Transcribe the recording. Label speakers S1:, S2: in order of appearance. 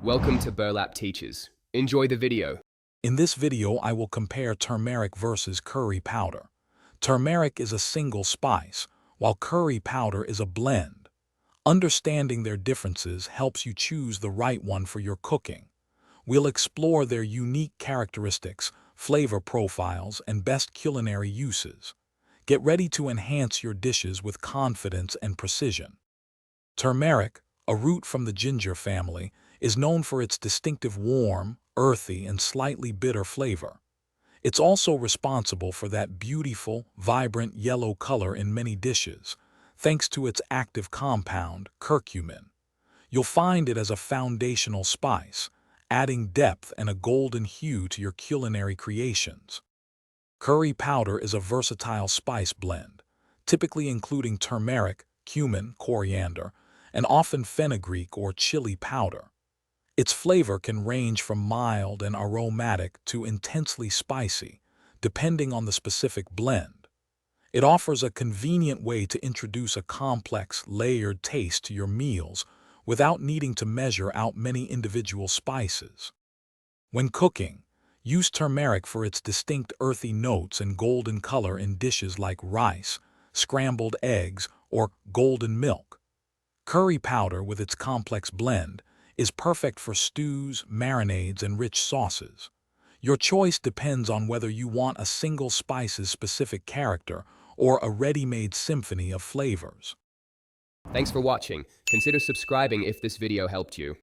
S1: Welcome to Burlap Teachers. Enjoy the video.
S2: In this video, I will compare turmeric versus curry powder. Turmeric is a single spice, while curry powder is a blend. Understanding their differences helps you choose the right one for your cooking. We'll explore their unique characteristics, flavor profiles, and best culinary uses. Get ready to enhance your dishes with confidence and precision. Turmeric, a root from the ginger family, is known for its distinctive warm, earthy, and slightly bitter flavor. It's also responsible for that beautiful, vibrant yellow color in many dishes, thanks to its active compound, curcumin. You'll find it as a foundational spice, adding depth and a golden hue to your culinary creations. Curry powder is a versatile spice blend, typically including turmeric, cumin, coriander, and often fenugreek or chili powder. Its flavor can range from mild and aromatic to intensely spicy, depending on the specific blend. It offers a convenient way to introduce a complex, layered taste to your meals without needing to measure out many individual spices. When cooking, use turmeric for its distinct earthy notes and golden color in dishes like rice, scrambled eggs, or golden milk. Curry powder, with its complex blend, is perfect for stews, marinades, and rich sauces. Your choice depends on whether you want a single spice's specific character or a ready-made symphony of flavors.
S1: Thanks for watching. Consider subscribing if this video helped you.